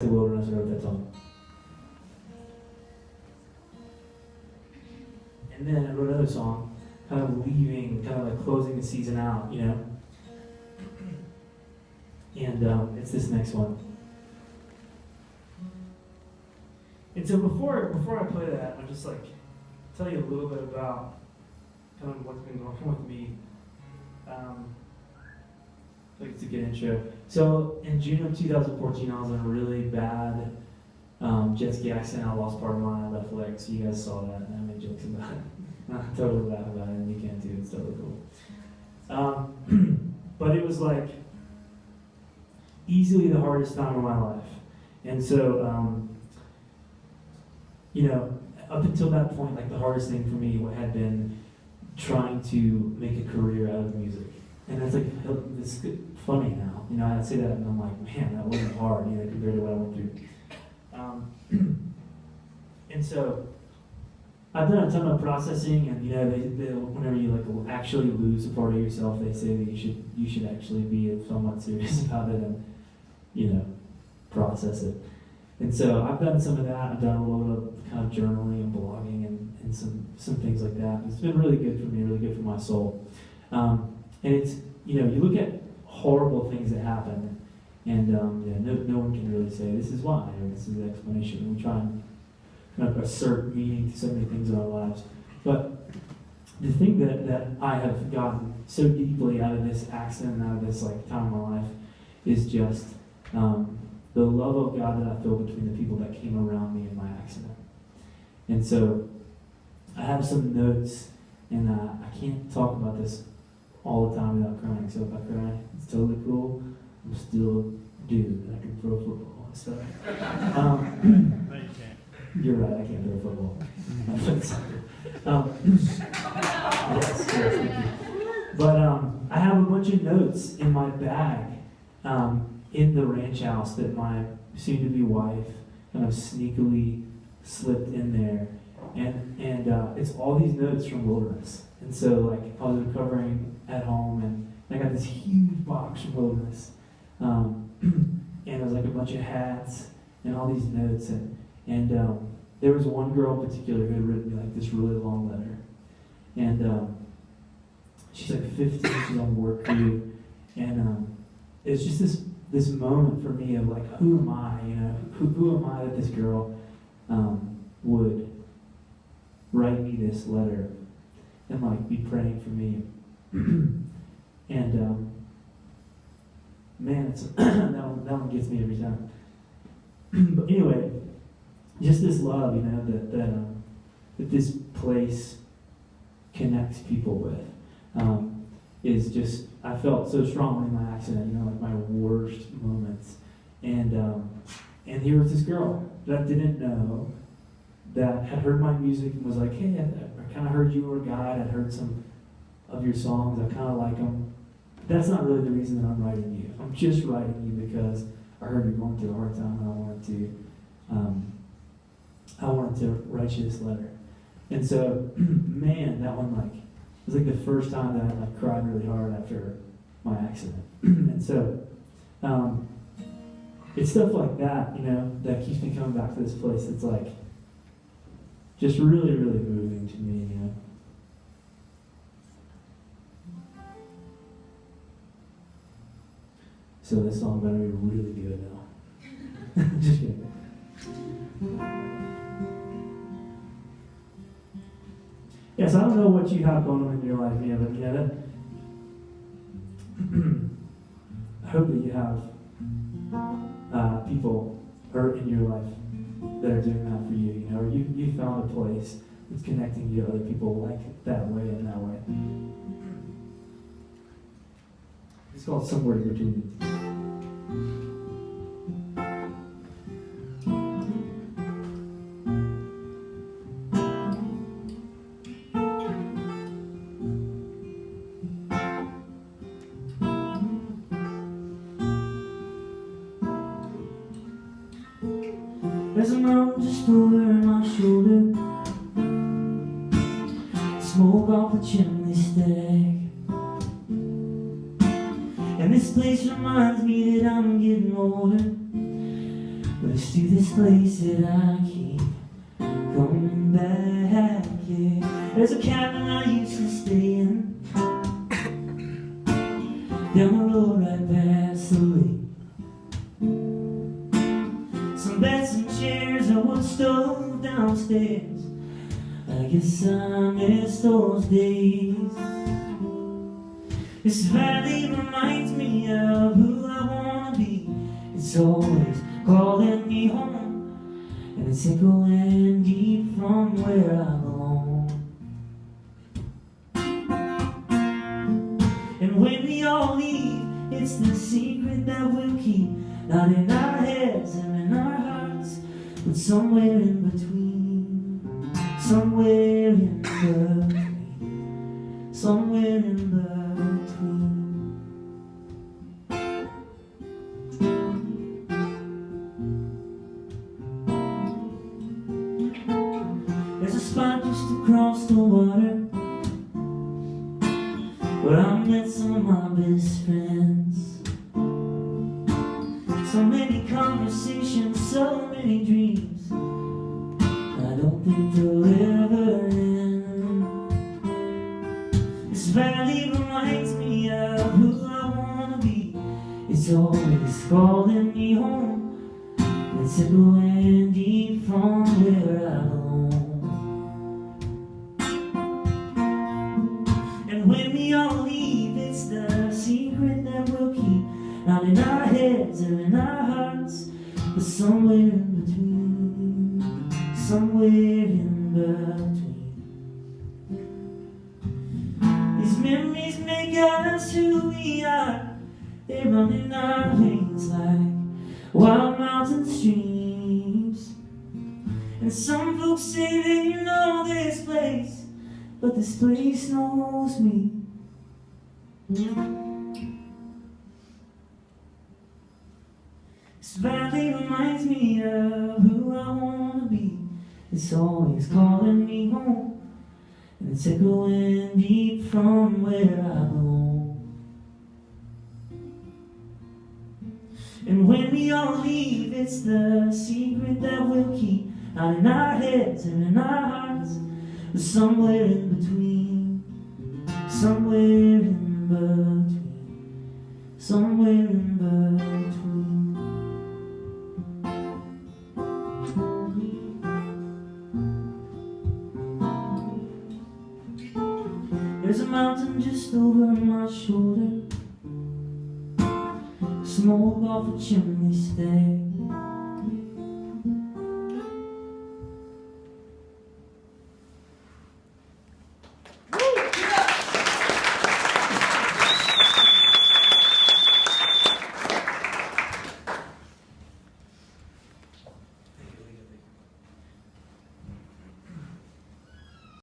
The Wilderness, I wrote that song. And then I wrote another song, kind of leaving, kind of like closing the season out, you know? And it's this next one. And so before I play that, I'll just like tell you a little bit about kind of what's been going on with me. Like it's a good intro. So in June of 2014, I was in a really bad jet ski accident. I lost part of my left leg, so you guys saw that, and I made jokes about it. I totally laugh about it, and you can too. It's totally cool. But it was like easily the hardest time of my life, and so you know, up until that point, like the hardest thing for me had been trying to make a career out of music. And it's like, it's funny now. You know, I say that and I'm like, man, that wasn't hard, you know, compared to what I went through. And so I've done a ton of processing, and you know, whenever you like actually lose a part of yourself, they say that you should actually be somewhat serious about it and, you know, process it. And so I've done some of that. I've done a little bit of kind of journaling and blogging and some things like that. It's been really good for me, really good for my soul. And it's, you know, you look at horrible things that happen, and no one can really say this is why, or this is the explanation. We try and kind of assert meaning to so many things in our lives. But the thing that I have gotten so deeply out of this accident, out of this like time in my life, is just the love of God that I feel between the people that came around me in my accident. And so I have some notes, and I can't talk about this all the time without crying. So if I cry, it's totally cool. I'm still a dude, and I can throw football and stuff. No, you can't. You're right, I can't throw football. I play soccer. Yes, thank you. But I have a bunch of notes in my bag in the ranch house that my soon-to-be wife kind of sneakily slipped in there. And it's all these notes from Wilderness. And so, like, I was recovering at home, and I got this huge box from Wilderness. And it was like a bunch of hats and all these notes. And there was one girl in particular who had written me, like, this really long letter. And she's like 15, she's on work crew. And it's just this moment for me of, like, who am I, you know? Who am I that this girl would write me this letter and like be praying for me. And man, it's that one gets me every time. But anyway, just this love, you know, that this place connects people with is just, I felt so strongly in my accident, you know, like my worst moments. And here was this girl that I didn't know, that had heard my music and was like, hey, I kind of heard you were a guy, I'd heard some of your songs, I kind of like them. That's not really the reason that I'm writing you. I'm just writing you because I heard you're going through a hard time, and I wanted to write you this letter. And so, man, that one like was like the first time that I like cried really hard after my accident. And so, it's stuff like that, you know, that keeps me coming back to this place. It's like just really, really moving to me, you know. So this song better be really good now. Just kidding. Yes, I don't know what you have going on in your life, yeah, but you know that. I hope that you have people in your life that are doing that for you, you know, or you found a place that's connecting you to other people like that way and that way. It's called Somewhere in Between. There's a mountain just over my shoulder, smoke off a chimney stack, and this place reminds me that I'm getting older. But close to this place that I keep coming back, yeah. There's a cabin I used to stay in down the road right past the lake. Some beds and chairs are wood stove downstairs. I guess I miss those days. This valley reminds me of who I wanna be. It's always calling me home, and it's echoing deep from where I belong. And when we all leave, it's the secret that we'll keep, not in our heads and in our hearts, but somewhere in between, somewhere in between, somewhere in between. There's a spot just across the water where I met some of my best friends. So many conversations, so many dreams, I don't think they'll ever end. This valley reminds me of who I wanna be. It's always calling me home, it's echoing deep from where I belong. And when we all leave, it's the secret that we'll keep, not in our heads or in our hearts, but somewhere in between, somewhere in between. These memories make us who we are. They run in our veins like wild mountain streams. And some folks say they know this place, but this place knows me. This valley reminds me of who I wanna be. It's always calling me home, and it's echoing deep from where I belong. And when we all leave, it's the secret that we'll keep, not in our heads and in our hearts, but somewhere in between, somewhere in between, somewhere in between. There's a mountain just over my shoulder, smoke off a chimney stack.